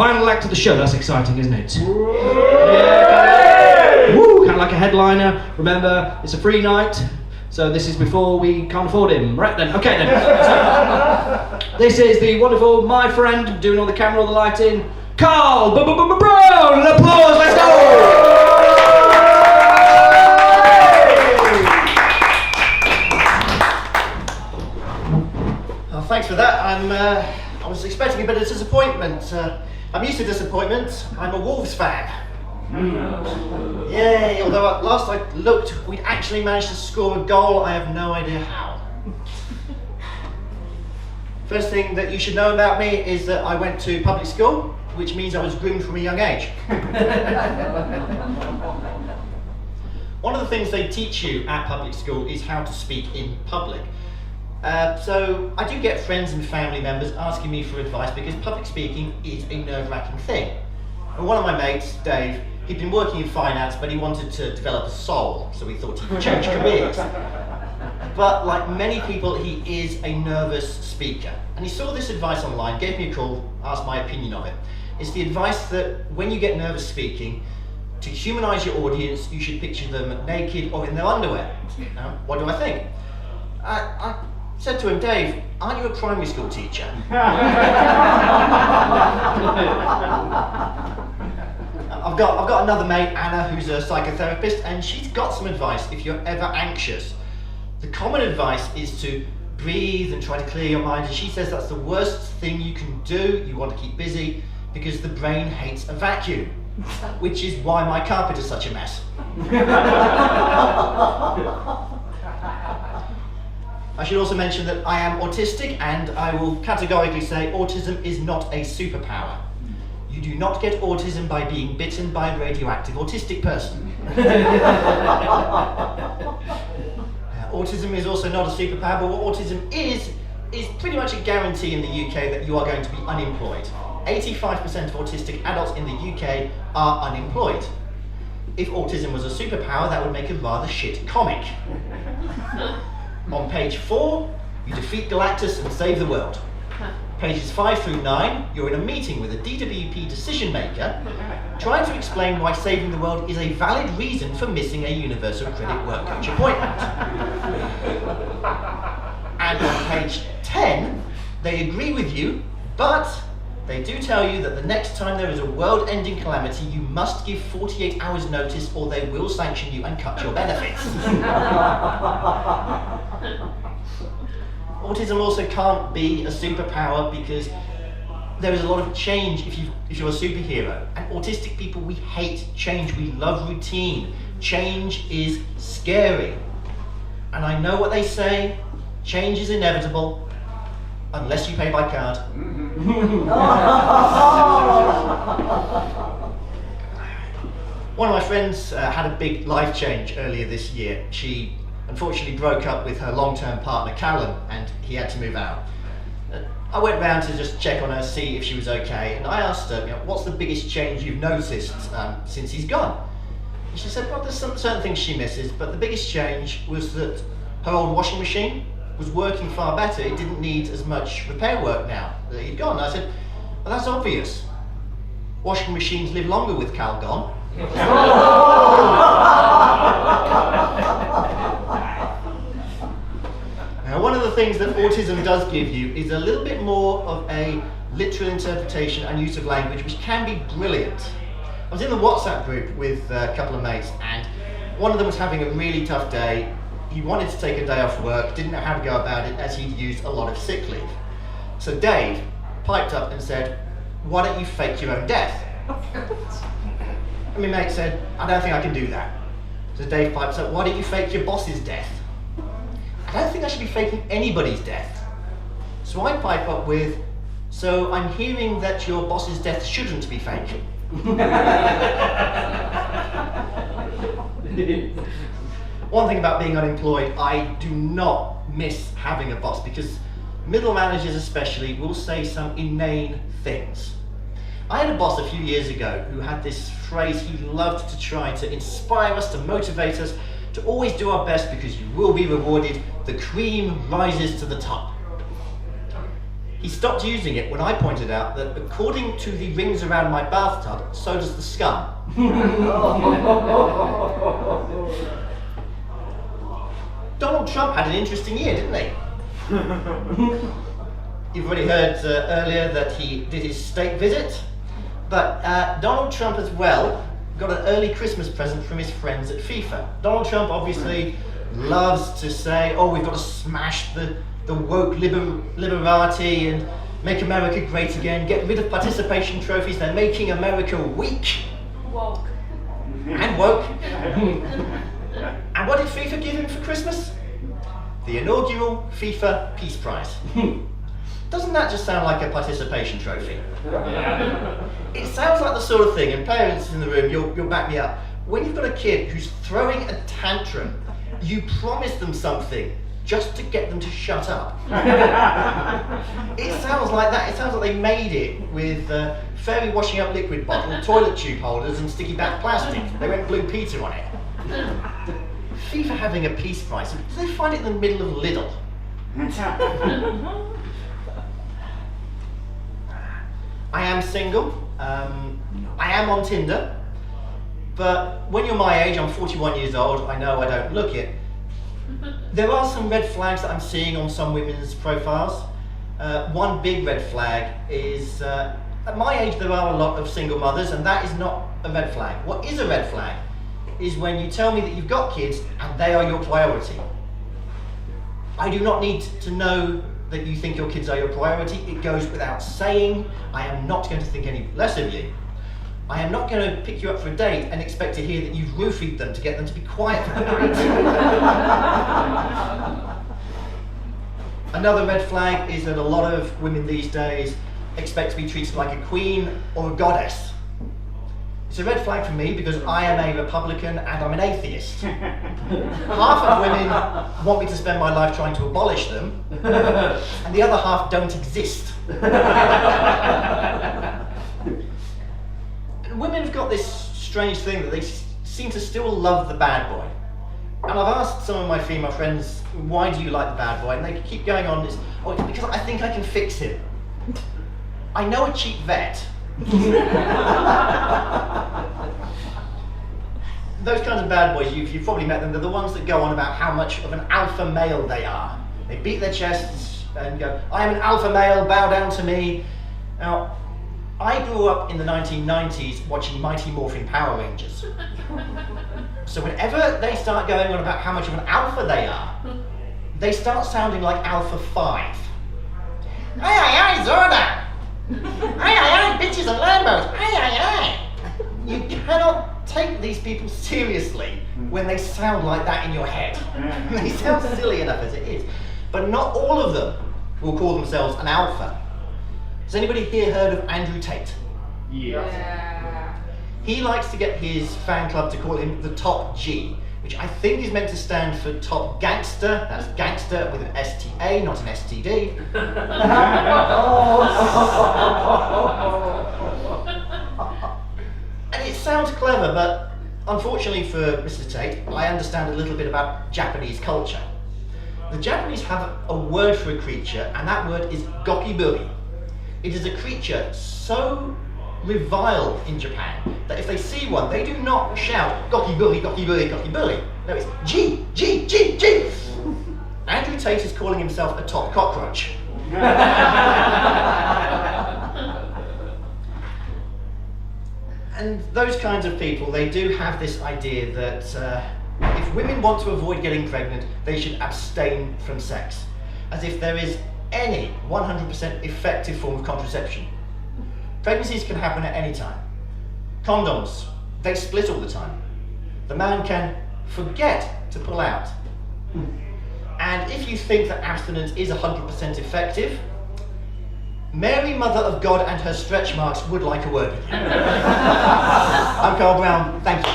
Final act of the show, that's exciting, isn't it? Yeah. Woo, kind of like a headliner. Remember, it's a free night, so this is before we can't afford him. Right then, okay then. So, this is the wonderful, my friend, doing all the camera, all the lighting, Carl Brown. Applause, let's go! Thanks for that. I was expecting a bit of disappointment. I'm used to disappointment. I'm a Wolves fan. Yay, although last I looked, we'd actually managed to score a goal. I have no idea how. First thing that you should know about me is that I went to public school, which means I was groomed from a young age. One of the things they teach you at public school is how to speak in public. So I do get friends and family members asking me for advice because public speaking is a nerve-wracking thing. And one of my mates, Dave, he'd been working in finance, but he wanted to develop a soul, so he thought he'd change careers. But like many people, he is a nervous speaker. And he saw this advice online, gave me a call, asked my opinion of it. It's the advice that when you get nervous speaking, to humanise your audience, you should picture them naked or in their underwear. Now, what do I think? I said to him, Dave, aren't you a primary school teacher? I've got another mate, Anna, who's a psychotherapist, and she's got some advice if you're ever anxious. The common advice is to breathe and try to clear your mind, and she says that's the worst thing you can do. You want to keep busy because the brain hates a vacuum, which is why my carpet is such a mess. I should also mention that I am autistic, and I will categorically say autism is not a superpower. You do not get autism by being bitten by a radioactive autistic person. Autism is also not a superpower, but what autism is pretty much a guarantee in the UK that you are going to be unemployed. 85% of autistic adults in the UK are unemployed. If autism was a superpower, that would make a rather shit comic. On page 4, you defeat Galactus and save the world. Pages 5 through 9, you're in a meeting with a DWP decision maker trying to explain why saving the world is a valid reason for missing a Universal Credit Work Coach appointment. And on page 10, they agree with you, but they do tell you that the next time there is a world-ending calamity, you must give 48 hours notice or they will sanction you and cut your benefits. Autism also can't be a superpower because there is a lot of change if you're a superhero. And autistic people, we hate change. We love routine. Change is scary. And I know what they say, change is inevitable unless you pay by card. One of my friends had a big life change earlier this year. She unfortunately broke up with her long-term partner, Callum, and he had to move out. I went round to just check on her, see if she was okay, and I asked her, what's the biggest change you've noticed since he's gone? And she said, well, there's some certain things she misses, but the biggest change was that her old washing machine was working far better. It didn't need as much repair work now that he'd gone. I said, well, that's obvious. Washing machines live longer with Cal gone. Now, one of the things that autism does give you is a little bit more of a literal interpretation and use of language, which can be brilliant. I was in the WhatsApp group with a couple of mates, and one of them was having a really tough day. He wanted to take a day off work, didn't know how to go about it as he'd used a lot of sick leave. So Dave piped up and said, why don't you fake your own death? And my mate said, I don't think I can do that. So Dave pipes up, why don't you fake your boss's death? I don't think I should be faking anybody's death. So I pipe up with, so I'm hearing that your boss's death shouldn't be fake. One thing about being unemployed, I do not miss having a boss because middle managers especially will say some inane things. I had a boss a few years ago who had this phrase he loved to try to inspire us, to motivate us, to always do our best because you will be rewarded. The cream rises to the top. He stopped using it when I pointed out that according to the rings around my bathtub, so does the scum. Donald Trump had an interesting year, didn't he? You've already heard earlier that he did his state visit, but Donald Trump as well got an early Christmas present from his friends at FIFA. Donald Trump obviously loves to say, oh, we've got to smash the woke liberati and make America great again, get rid of participation trophies, they're making America weak. Woke. And woke. And what did FIFA give him for Christmas? The inaugural FIFA Peace Prize. Doesn't that just sound like a participation trophy? It sounds like the sort of thing, and parents in the room, you'll back me up. When you've got a kid who's throwing a tantrum, you promise them something just to get them to shut up. It sounds like that. It sounds like they made it with fairy washing up liquid bottle, toilet tube holders, and sticky back plastic. They went Blue Peter on it. FIFA having a peace prize, do they find it in the middle of Lidl? I am single. I am on Tinder. But when you're my age, I'm 41 years old, I know I don't look it. There are some red flags that I'm seeing on some women's profiles. One big red flag is, at my age there are a lot of single mothers, and that is not a red flag. What is a red flag is when you tell me that you've got kids and they are your priority. I do not need to know that you think your kids are your priority. It goes without saying. I am not going to think any less of you. I am not going to pick you up for a date and expect to hear that you've roofied them to get them to be quiet for the night. Another red flag is that a lot of women these days expect to be treated like a queen or a goddess. It's a red flag for me because I am a Republican and I'm an atheist. Half of women want me to spend my life trying to abolish them, and the other half don't exist. Women have got this strange thing that they seem to still love the bad boy. And I've asked some of my female friends, why do you like the bad boy? And they keep going on this, oh, it's because I think I can fix him. I know a cheap vet. Those kinds of bad boys, you've probably met them, they're the ones that go on about how much of an alpha male they are. They beat their chests and go, I am an alpha male, bow down to me. Now, I grew up in the 1990s watching Mighty Morphin Power Rangers. So whenever they start going on about how much of an alpha they are, they start sounding like Alpha 5. Aye aye aye, Zorda! Aye aye aye, bitches and Lambos! Aye aye aye! You cannot take these people seriously when they sound like that in your head. They sound silly enough as it is. But not all of them will call themselves an alpha. Has anybody here heard of Andrew Tate? Yeah. He likes to get his fan club to call him the Top G, which I think is meant to stand for Top Gangster. That's gangster with an STA, not an STD. And it sounds clever, but unfortunately for Mr. Tate, I understand a little bit about Japanese culture. The Japanese have a word for a creature, and that word is gokiburi. It is a creature so reviled in Japan that if they see one, they do not shout gokiburi, gokiburi, gokiburi. No, it's G, G, G, G. Andrew Tate is calling himself a top cockroach. And those kinds of people, they do have this idea that if women want to avoid getting pregnant, they should abstain from sex. As if there is any 100% effective form of contraception. Pregnancies can happen at any time. Condoms, they split all the time. The man can forget to pull out. And if you think that abstinence is 100% effective, Mary, Mother of God, and her stretch marks would like a word with you. I'm Carl Brown, thank you.